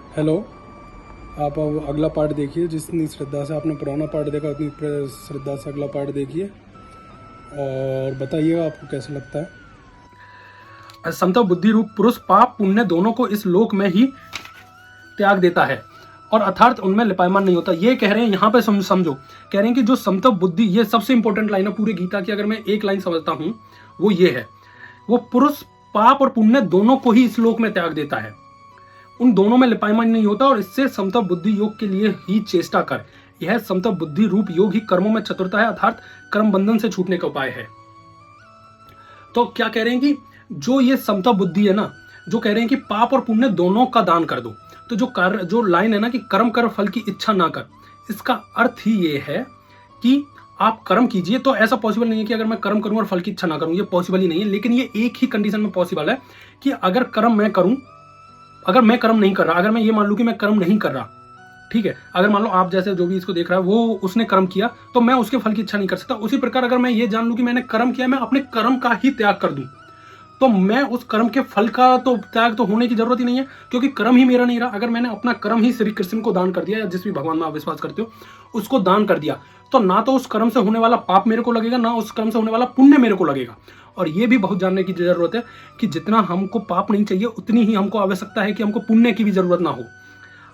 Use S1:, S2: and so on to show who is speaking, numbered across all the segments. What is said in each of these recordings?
S1: Hello. आप अब अगला पार्ट देखिए। जितनी श्रद्धा से आपने पुराना पार्ट देखा उतनी श्रद्धा से अगला पार्ट देखिए और बताइएगा आपको कैसा लगता है।
S2: समता बुद्धि रूप पुरुष पाप पुण्य दोनों को इस लोक में ही त्याग देता है और अर्थात उनमें लिपायमान नहीं होता। ये कह रहे हैं यहाँ पे समझो, कह रहे हैं कि जो समता बुद्धि, ये सबसे इंपॉर्टेंट लाइन है पूरे गीता की। अगर मैं एक लाइन समझता हूं वो ये है, वो पुरुष पाप और पुण्य दोनों को ही इस लोक में त्याग देता है, उन दोनों में लिपायमान नहीं होता। और इससे समता बुद्धि योग के लिए ही चेष्टा कर। यह समता बुद्धि रूप योग ही कर्मों में चतुरता है, अर्थात कर्म बंधन से छूटने का उपाय है। तो क्या कह रहे हैं कि जो ये समता बुद्धि है ना, जो कह रहे हैं कि पाप और पुण्य दोनों का दान कर दो। तो जो लाइन है ना कि कर्म कर फल की इच्छा ना कर, इसका अर्थ ही ये है कि आप कर्म कीजिए। तो ऐसा पॉसिबल नहीं है कि अगर मैं कर्म करूं और फल की इच्छा ना करूं, ये पॉसिबल ही नहीं है। लेकिन ये एक ही कंडीशन में पॉसिबल है कि अगर कर्म मैं करूं, अगर मैं कर्म नहीं कर रहा, अगर मैं ये मान लूं कि मैं कर्म नहीं कर रहा, ठीक है, अगर मान लो आप जैसे जो भी इसको देख रहा है वो उसने कर्म किया तो मैं उसके फल की इच्छा नहीं कर सकता। उसी प्रकार अगर मैं ये जान लूं कि मैंने कर्म किया, मैं अपने कर्म का ही त्याग कर दूं, तो मैं उस कर्म के फल का तो त्याग तो होने की जरूरत ही नहीं है, क्योंकि कर्म ही मेरा नहीं रहा। अगर मैंने अपना कर्म ही श्री कृष्ण को दान कर दिया या जिस भी भगवान में आप विश्वास करते हो उसको दान कर दिया, तो ना तो उस कर्म से होने वाला पाप मेरे को लगेगा, ना उस कर्म से होने वाला पुण्य मेरे को लगेगा। और ये भी बहुत जानने की जरूरत है कि जितना हमको पाप नहीं चाहिए उतनी ही हमको आवश्यकता है कि हमको पुण्य की भी जरूरत ना हो।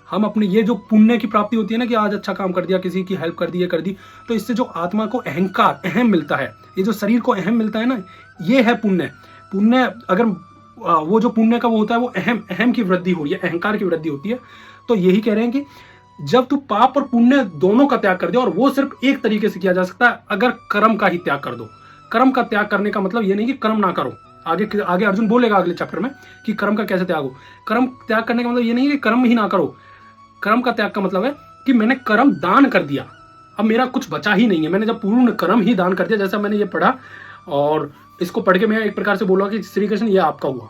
S2: हम अपने ये जो पुण्य की प्राप्ति होती है ना कि आज अच्छा काम कर दिया, किसी की हेल्प कर दी, ये कर दी, तो इससे जो आत्मा को अहंकार अहम मिलता है, ये जो शरीर को अहम मिलता है ना, ये है पुण्य। पुण्य अगर वो जो पुण्य का वो होता है वो अहम की वृद्धि हो रही है, अहंकार की वृद्धि होती है। तो यही कह रहे हैं कि जब तू पाप और पुण्य दोनों का त्याग कर दे, और वो सिर्फ एक तरीके से किया जा सकता है, अगर कर्म का ही त्याग कर दो। कर्म का त्याग करने का मतलब ये नहीं कि कर्म ना करो, आगे आगे अर्जुन बोलेगा अगले चैप्टर में कि कर्म का कैसे त्याग हो। कर्म त्याग करने का मतलब ये नहीं कि कर्म ही ना करो। कर्म का त्याग का मतलब है कि मैंने कर्म दान कर दिया, अब मेरा कुछ बचा ही नहीं है। मैंने जब पूर्ण कर्म ही दान कर दिया, जैसा मैंने ये पढ़ा और इसको पढ़ के मैं एक प्रकार से बोला कि श्री कृष्ण ये आपका हुआ,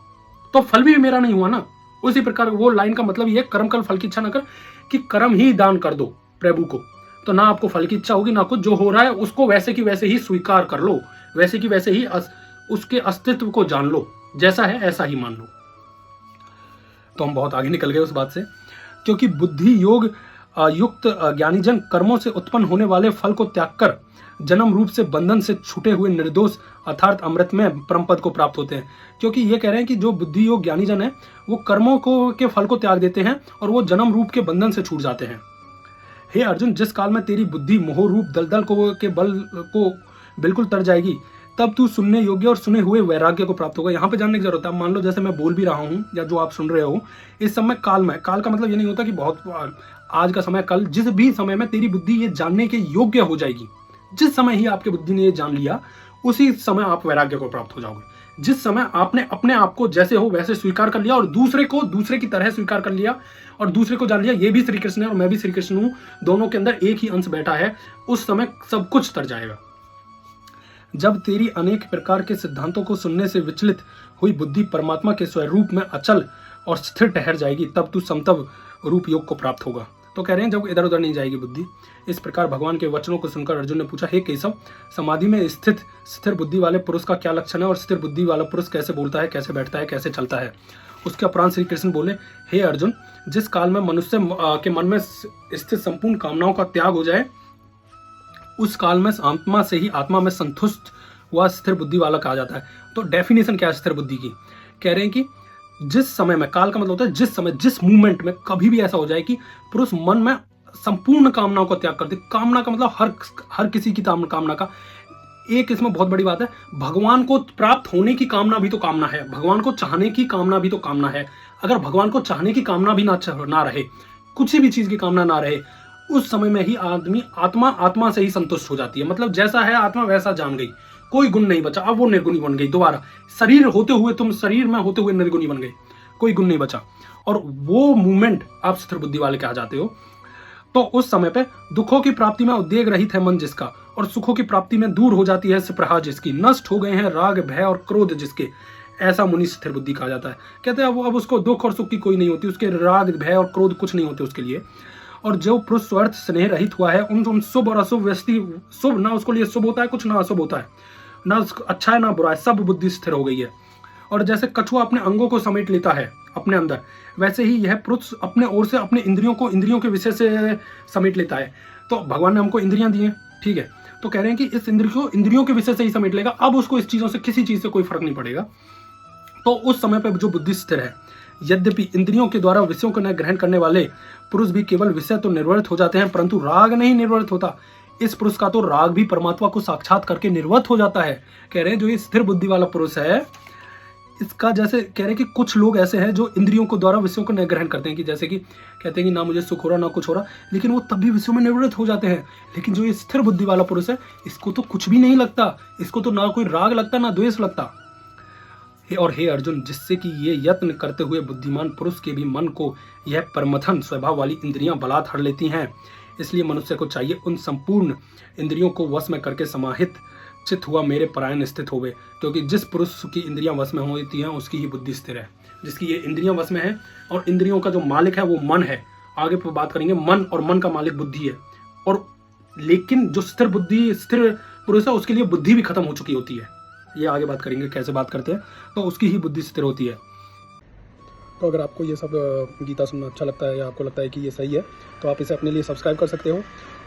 S2: तो फल भी मेरा नहीं हुआ ना। उसी प्रकार वो लाइन का मतलब ये, कर्म कर फल की इच्छा ना कर, कि कर्म ही दान कर दो प्रभु को, तो ना आपको फल की इच्छा होगी ना कुछ। जो हो रहा है उसको वैसे की वैसे ही स्वीकार कर लो, वैसे की वैसे ही उसके अस्तित्व को जान लो, जैसा है ऐसा ही मान लो। तो हम बहुत आगे निकल गए उस बात से, क्योंकि बुद्धि योग युक्त ज्ञानीजन कर्मों से उत्पन्न होने वाले फल को त्याग कर जन्म रूप से बंधन से छूटे हुए निर्दोष अर्थात अमृत में परम पद को प्राप्त होते हैं। क्योंकि ये कह रहे हैं कि जो बुद्धि योग ज्ञानीजन है वो कर्मों को के फल को त्याग देते हैं और वो जन्म रूप के बंधन से छूट जाते हैं। हे अर्जुन, जिस काल में तेरी बुद्धि मोह रूप दलदल को के बल को बिल्कुल तर जाएगी, तब तू सुनने योग्य और सुने हुए वैराग्य को प्राप्त होगा। यहाँ पे जानने की जरूरत है, मान लो जैसे मैं बोल भी रहा हूँ या जो आप सुन रहे हो, इस समय काल में, काल का मतलब ये नहीं होता कि बहुत आज का समय, कल, जिस भी समय में तेरी बुद्धि ये जानने के योग्य हो जाएगी, जिस समय ही आपकी बुद्धि ने ये जान लिया, उसी समय आप वैराग्य को प्राप्त हो जाओगे। जिस समय आपने अपने आप को जैसे हो वैसे स्वीकार कर लिया और दूसरे को दूसरे की तरह स्वीकार कर लिया और दूसरे को जान लिया ये भी श्री कृष्ण है और मैं भी श्री कृष्ण हूं, दोनों के अंदर एक ही अंश बैठा है, उस समय सब कुछ तर जाएगा। जब तेरी अनेक प्रकार के सिद्धांतों को सुनने से विचलित हुई बुद्धि परमात्मा के स्वरूप में अचल और स्थिर ठहर जाएगी, तब तू समतव रूप योग को प्राप्त होगा। तो कह रहे हैं जब इधर उधर नहीं जाएगी बुद्धि। इस प्रकार भगवान के वचनों को सुनकर अर्जुन ने पूछा, हे केशव, समाधि में स्थित स्थिर बुद्धि वाले पुरुष का क्या लक्षण है और स्थिर बुद्धि वाला पुरुष कैसे बोलता है, कैसे बैठता है, कैसे चलता है। उसके उपरांत श्री कृष्ण बोले, हे अर्जुन, जिस काल में मनुष्य के मन में स्थित संपूर्ण कामनाओं का त्याग हो जाए, उस काल में आत्मा से ही आत्मा में संतुष्ट हुआ स्थिर बुद्धि वाला कहा जाता है। तो डेफिनेशन क्या है स्थिर बुद्धि की? कह रहे हैं कि जिस समय में, काल का मतलब होता है जिस समय, जिस मूवमेंट में कभी भी ऐसा हो जाए कि पुरुष मन में संपूर्ण कामनाओं का त्याग कर दे। कामना का मतलब हर किसी की कामना का। एक इसमें बहुत बड़ी बात है, भगवान को प्राप्त होने की कामना भी तो कामना है, भगवान को चाहने की कामना भी तो कामना है। अगर भगवान को चाहने की कामना भी ना रहे, कुछ भी चीज की कामना ना रहे, उस समय में ही आदमी आत्मा से ही संतुष्ट हो जाती है। मतलब जैसा है आत्मा वैसा जान गई, कोई गुण नहीं बचा। अब वो निर्गुणी बन गई दोबारा, शरीर होते हुए तुम शरीर में होते हुए निर्गुणी बन गए, कोई गुण नहीं बचा। और वो मूवमेंट आप स्थिर बुद्धि वाले कहा जाते हो। तो उस समय पे दुखों की प्राप्ति में उद्वेग रहित है मन जिसका, और सुखों की प्राप्ति में दूर हो जाती है स्पृहा जिसकी, नष्ट हो गए हैं राग भय और क्रोध जिसके, ऐसा मुनि स्थिर बुद्धि कहा जाता है। कहते हैं अब उसको दुख और सुख की कोई नहीं होती, उसके राग भय और क्रोध कुछ नहीं होते उसके लिए। और जो पुरुष स्वार्थ स्नेह रहित हुआ है, उन शुभ और अशुभ व्यक्ति, शुभ ना उसको लिए शुभ होता है कुछ, ना अशुभ होता है, ना अच्छा है ना बुरा है, सब बुद्धि स्थिर हो गई है। और जैसे कछुआ अपने अंगों को समेट लेता है अपने अंदर, वैसे ही यह पुरुष अपने ओर से अपने इंद्रियों को इंद्रियों के विषय से समेट लेता है। तो भगवान ने हमको इंद्रियां दी हैं, ठीक है, तो कह रहे हैं कि इस इंद्रिय को इंद्रियों के विषय से ही समेट लेगा, अब उसको इस चीज़ों से किसी चीज़ से कोई फर्क नहीं पड़ेगा। तो उस समय पर जो बुद्धि स्थिर है, यद्यपि इंद्रियों के द्वारा विषयों को न ग्रहण करने वाले पुरुष भी केवल विषय तो निर्वृत्त हो जाते हैं, परंतु राग नहीं निर्वृत्त होता। इस पुरुष का तो राग भी परमात्मा को साक्षात करके निर्वृत्त हो जाता है। कह रहे हैं जो ये स्थिर बुद्धि वाला पुरुष है, इसका जैसे कह रहे हैं कि कुछ लोग ऐसे हैं जो इंद्रियों को द्वारा विषयों को न ग्रहण करते हैं, कि जैसे कि कहते हैं कि ना मुझे सुख हो रहा ना कुछ हो रहा, लेकिन वो तब भी विषयों में निवृत्त हो जाते हैं। लेकिन जो ये स्थिर बुद्धि वाला पुरुष है, इसको तो कुछ भी नहीं लगता, इसको तो ना कोई राग लगता ना द्वेष लगता। और हे अर्जुन, जिससे कि ये यत्न करते हुए बुद्धिमान पुरुष के भी मन को यह परमथन स्वभाव वाली इंद्रियां बलात् हर लेती हैं। इसलिए मनुष्य को चाहिए उन संपूर्ण इंद्रियों को वश में करके समाहित चित हुआ मेरे परायण स्थित होवे, क्योंकि जिस पुरुष की इंद्रियां वश में होती हैं उसकी ही बुद्धि स्थिर है। जिसकी ये इंद्रियां वश में है और इंद्रियों का जो मालिक है वो मन है, आगे पर बात करेंगे, मन और मन का मालिक बुद्धि है। और लेकिन जो स्थिर पुरुष है उसके लिए बुद्धि भी खत्म हो चुकी होती है, ये आगे बात करेंगे कैसे बात करते हैं, तो उसकी ही बुद्धि स्थिर होती है।
S1: तो अगर आपको ये सब गीता सुनना अच्छा लगता है या आपको लगता है कि ये सही है, तो आप इसे अपने लिए सब्सक्राइब कर सकते हो।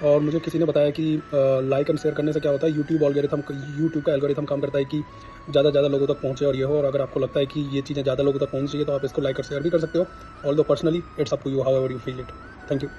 S1: और मुझे किसी ने बताया कि लाइक एंड शेयर करने से क्या होता है, यूट्यूब का एल्गोरिथम काम करता है कि ज़्यादा लोगों तक पहुँचे और ये हो। और अगर आपको लगता है कि ये चीज़ें ज़्यादा लोगों तक पहुँच चाहिए तो आप इसको लाइक और शेयर भी कर सकते हो। Although personally it's up to you, however you feel it. Thank you.